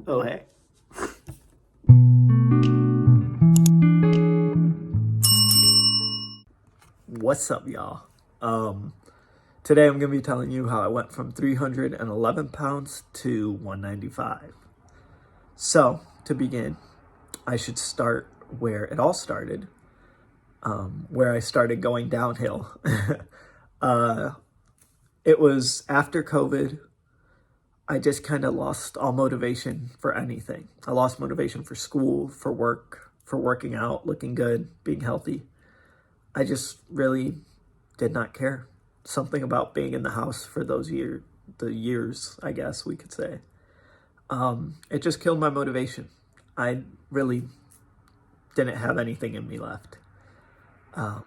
Oh, hey. What's up, y'all? Um, Today I'm going to be telling you how I went from 311 pounds to 195. So, to begin, I should start where it all started, where I started going downhill. uh, it was after COVID. I just kind of lost all motivation for anything. I lost motivation for school, for work, for working out, looking good, being healthy. I just really did not care. Something about being in the house for the years, I guess we could say. It just killed my motivation. I really didn't have anything in me left. Um,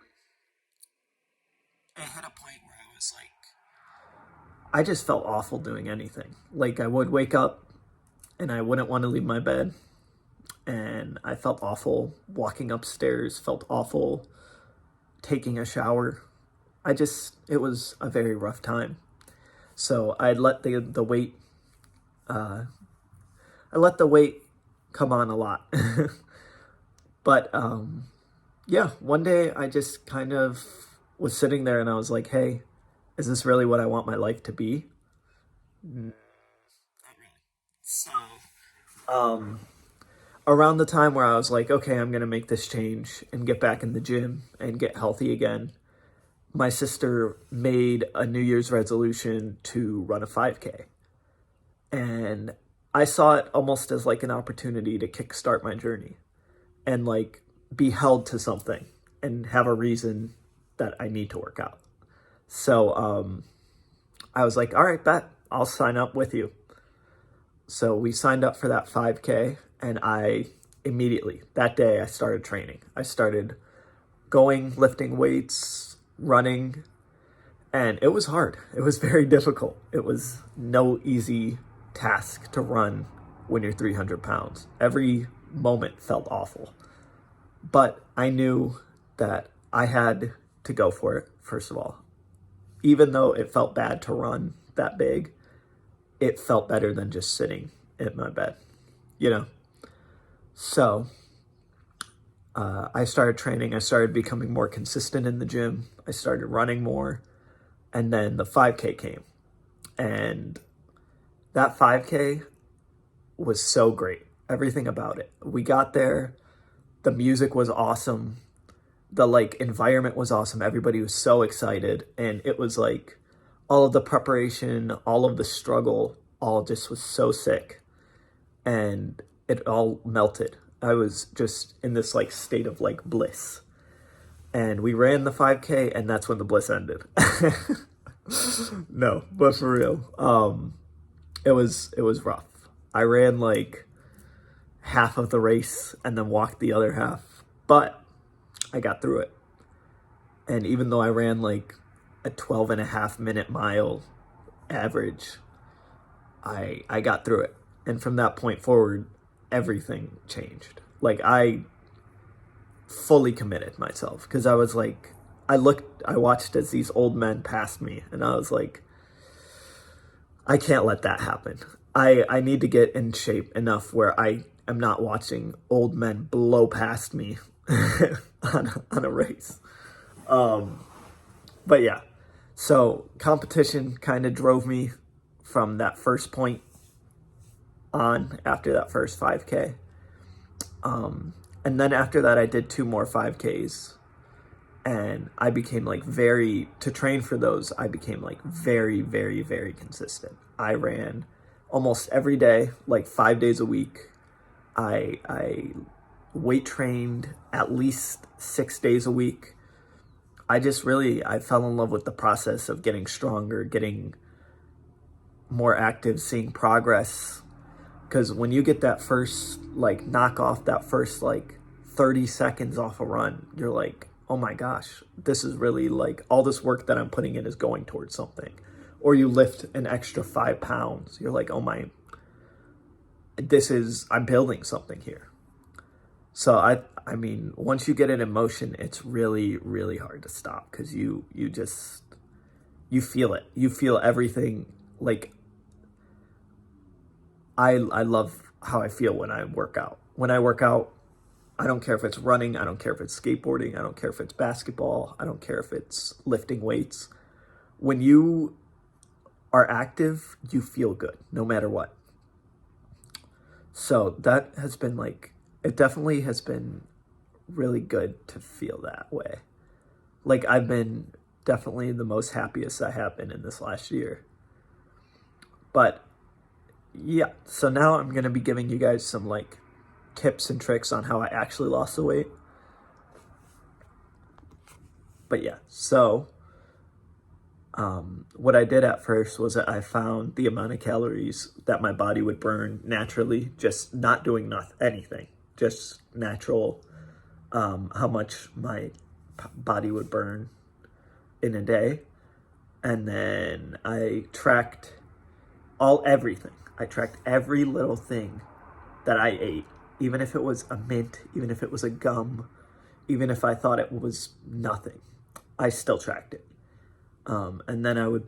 it hit a point where I was like, I just felt awful doing anything. Like I would wake up and I wouldn't want to leave my bed, and I felt awful walking upstairs. Felt awful taking a shower. It was a very rough time. So uh, I let the weight come on a lot. But yeah, one day I just kind of was sitting there and I was like, hey, is this really what I want my life to be? Not really. So, um, around the time where I was like, okay, I'm gonna make this change and get back in the gym and get healthy again, my sister made a New Year's resolution to run a 5K. And I saw it almost as like an opportunity to kickstart my journey and like be held to something and have a reason that I need to work out. So I was like, all right, bet I'll sign up with you. So we signed up for that 5K, and I immediately that day I started training. I started going, lifting weights, running, and it was hard. It was very difficult. It was no easy task to run when you're 300 pounds. Every moment felt awful. But I knew that I had to go for it, first of all. Even though it felt bad to run that big, it felt better than just sitting in my bed, you know? So I started training. I started becoming more consistent in the gym. I started running more. And then the 5K came. And that 5K was so great. Everything about it. We got there. The music was awesome. The like environment was awesome. Everybody was so excited. And it was like all of the preparation, all of the struggle, all just was so sick. And it all melted. I was just in this like state of like bliss. And we ran the 5K, and that's when the bliss ended. No, but for real. It was rough. I ran like half of the race and then walked the other half, but I got through it. And even though I ran like a 12.5 minute mile average, I got through it. And from that point forward, everything changed. Like I fully committed myself because I was like, I watched as these old men passed me, and I was like, I can't let that happen. I need to get in shape enough where I am not watching old men blow past me on a race. But yeah, so competition kind of drove me from that first point on after that first 5K. And then after that, I did two more 5Ks, and I became like to train for those, I became like very, very, very consistent. I ran almost every day, like 5 days a week. I weight trained at least 6 days a week. I fell in love with the process of getting stronger, getting more active, seeing progress. Because when you get that first, like, knock off that first, like, 30 seconds off a run, you're like, oh my gosh, this is really like all this work that I'm putting in is going towards something. Or you lift an extra 5 pounds. You're like, oh my, I'm building something here. So I mean, once you get it in motion, it's really, really hard to stop because you feel it. You feel everything. Like I love how I feel when I work out. When I work out, I don't care if it's running, I don't care if it's skateboarding, I don't care if it's basketball, I don't care if it's lifting weights. When you are active, you feel good no matter what. So that has been like, it definitely has been really good to feel that way. Like I've been definitely the most happiest I have been in this last year. But yeah, so now I'm going to be giving you guys some like tips and tricks on how I actually lost the weight. But yeah, so what I did at first was that I found the amount of calories that my body would burn naturally, just not doing anything, just natural, how much my body would burn in a day. And then I tracked everything. I tracked every little thing that I ate, even if it was a mint, even if it was a gum, even if I thought it was nothing, I still tracked it. And then I would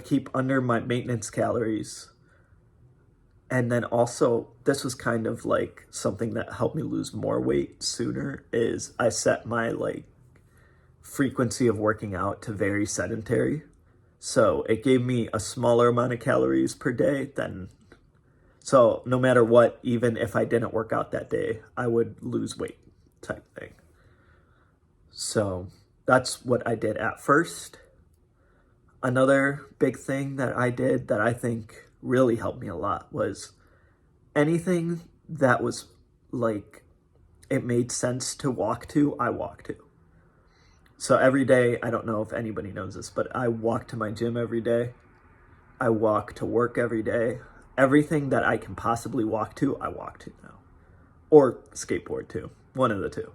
keep under my maintenance calories. And then also, this was kind of like something that helped me lose more weight sooner, is I set my like frequency of working out to very sedentary. So it gave me a smaller amount of calories per day so no matter what, even if I didn't work out that day, I would lose weight type thing. So that's what I did at first. Another big thing that I did that I think really helped me a lot was anything that was like, it made sense to walk to, I walked to. So every day, I don't know if anybody knows this, but I walk to my gym every day. I walk to work every day. Everything that I can possibly walk to, I walk to now. Or skateboard too, one of the two.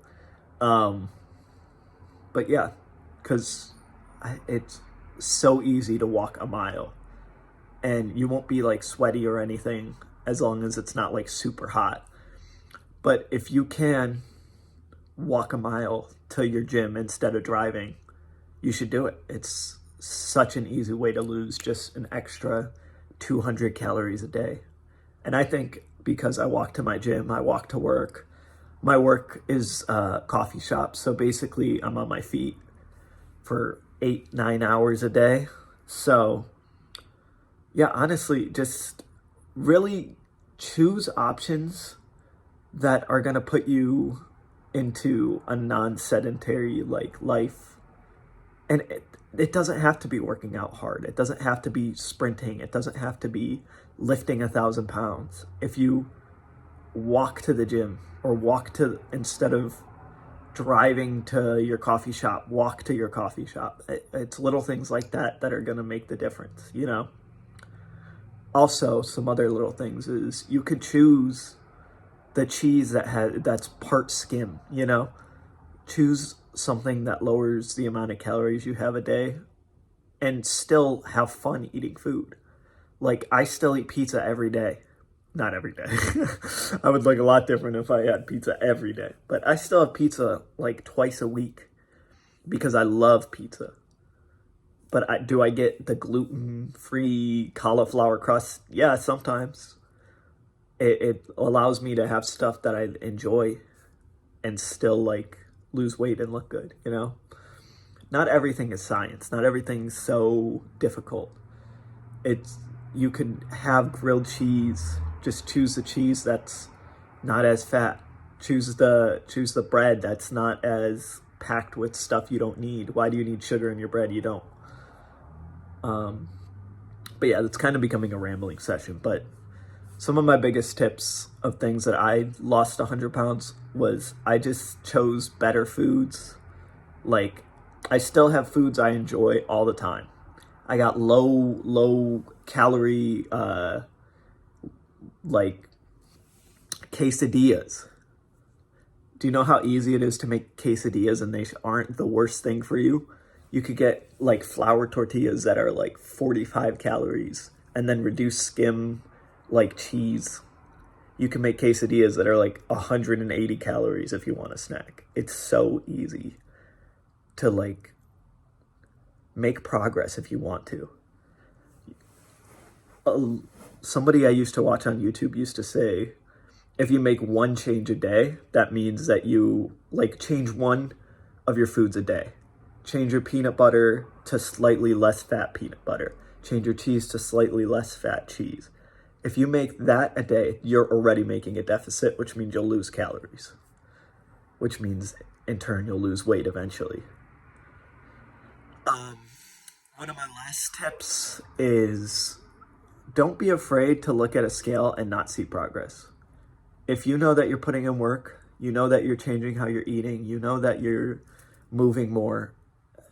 But yeah, because it's so easy to walk a mile. And you won't be like sweaty or anything as long as it's not like super hot. But if you can walk a mile to your gym instead of driving, you should do it. It's such an easy way to lose just an extra 200 calories a day. And I think because I walk to my gym, I walk to work. My work is a coffee shop. So basically I'm on my feet for 8-9 hours a day. So yeah, honestly, just really choose options that are going to put you into a non-sedentary like life. And it doesn't have to be working out hard. It doesn't have to be sprinting. It doesn't have to be lifting 1,000 pounds. If you walk to the gym, or instead of driving to your coffee shop, walk to your coffee shop. It's little things like that that are going to make the difference, you know? Also, some other little things is you could choose the cheese that's part skim, you know? Choose something that lowers the amount of calories you have a day and still have fun eating food. Like, I still eat pizza every day. Not every day. I would look a lot different if I had pizza every day. But I still have pizza like twice a week because I love pizza. But do I get the gluten-free cauliflower crust? Yeah, sometimes. It allows me to have stuff that I enjoy and still like lose weight and look good, you know? Not everything is science. Not everything's so difficult. You can have grilled cheese. Just choose the cheese that's not as fat. Choose the bread that's not as packed with stuff you don't need. Why do you need sugar in your bread? You don't. But yeah, it's kind of becoming a rambling session. But some of my biggest tips of things that I lost 100 pounds was I just chose better foods. Like, I still have foods I enjoy all the time. I got low calorie, like quesadillas. Do you know how easy it is to make quesadillas and they aren't the worst thing for you? You could get like flour tortillas that are like 45 calories and then reduce skim like cheese. You can make quesadillas that are like 180 calories if you want a snack. It's so easy to like make progress if you want to. somebody I used to watch on YouTube used to say, if you make one change a day, that means that you like change one of your foods a day. Change your peanut butter to slightly less fat peanut butter. Change your cheese to slightly less fat cheese. If you make that a day, you're already making a deficit, which means you'll lose calories, which means in turn you'll lose weight eventually. One of my last tips is don't be afraid to look at a scale and not see progress. If you know that you're putting in work, you know that you're changing how you're eating, you know that you're moving more,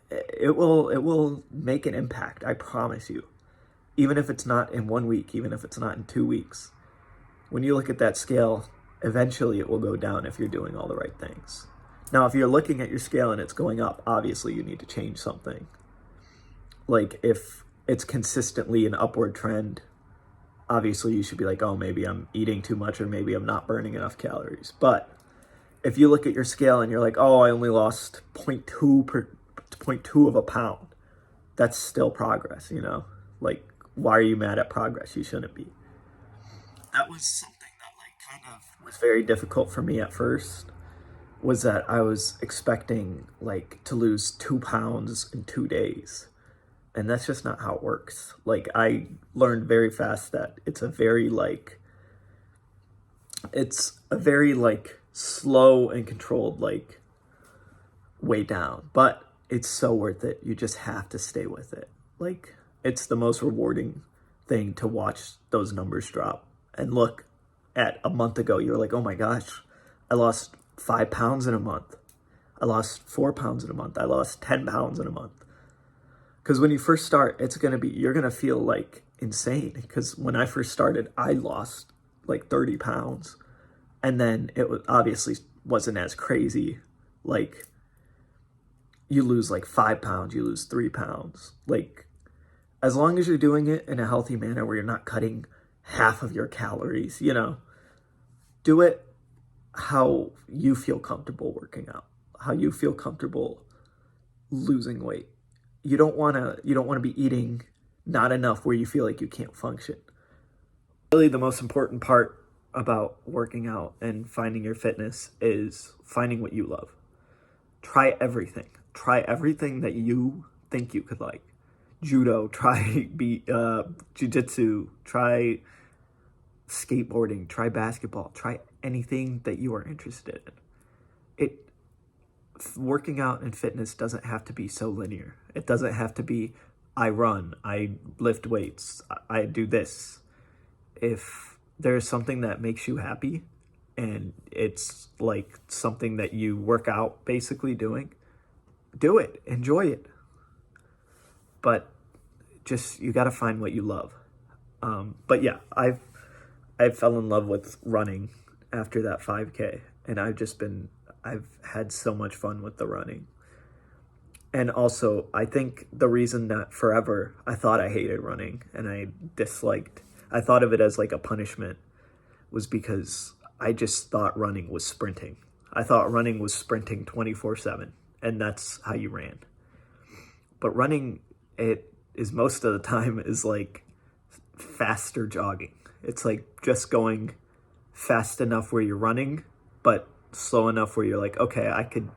it will make an impact, I promise you. Even if it's not in 1 week, even if it's not in 2 weeks. When you look at that scale, eventually it will go down if you're doing all the right things. Now, if you're looking at your scale and it's going up, obviously you need to change something. Like if it's consistently an upward trend, obviously you should be like, oh, maybe I'm eating too much or maybe I'm not burning enough calories. But if you look at your scale and you're like, oh, I only lost 0.2 of a pound, that's still progress, you know? Like, why are you mad at progress? You shouldn't be. That was something that like kind of was very difficult for me at first, was that I was expecting like to lose 2 pounds in 2 days. And that's just not how it works. Like I learned very fast that it's a very slow and controlled like way down, but it's so worth it. You just have to stay with it. Like it's the most rewarding thing to watch those numbers drop. And look, at a month ago, you're like, oh my gosh, I lost 5 pounds in a month. I lost 4 pounds in a month. I lost 10 pounds in a month. Because when you first start, you're going to feel like insane. Because when I first started, I lost like 30 pounds. And then obviously wasn't as crazy. Like you lose like 5 pounds, you lose 3 pounds. Like as long as you're doing it in a healthy manner where you're not cutting half of your calories, you know, do it how you feel comfortable working out, how you feel comfortable losing weight. You don't want to be eating not enough where you feel like you can't function. Really, the most important part about working out and finding your fitness is finding what you love. Try everything. Try everything that you think you could like. Judo, try jiu-jitsu, try skateboarding, try basketball, try anything that you are interested in. Working out and fitness doesn't have to be so linear. It doesn't have to be, I run, I lift weights, I do this. If there's something that makes you happy and it's like something that you work out basically doing, do it, enjoy it. But just, you got to find what you love. But yeah, I fell in love with running after that 5K, and I've had so much fun with the running. And also, I think the reason that forever I thought I hated running and I thought of it as like a punishment, was because I just thought running was sprinting. I thought running was sprinting 24/7, and that's how you ran. But running, it is most of the time is like faster jogging. It's like just going fast enough where you're running, but slow enough where you're like, okay, I could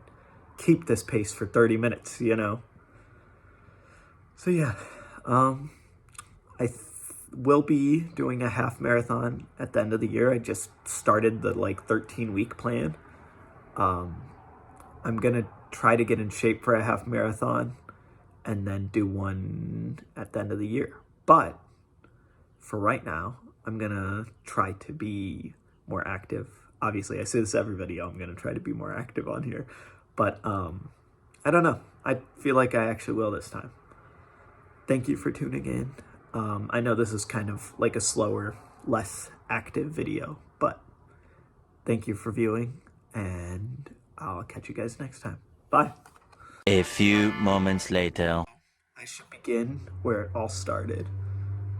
keep this pace for 30 minutes, you know? So yeah, will be doing a half marathon at the end of the year. I just started the 13-week plan. I'm gonna try to get in shape for a half marathon and then do one at the end of the year. But for right now, I'm gonna try to be more active. Obviously, I say this every video, I'm gonna try to be more active on here. But I don't know. I feel like I actually will this time. Thank you for tuning in. I know this is kind of like a slower, less active video, but thank you for viewing, and I'll catch you guys next time. Bye. A few moments later. I should begin where it all started.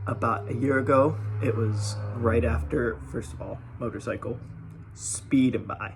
About a year ago, it was right after, first of all, motorcycle, speeding by.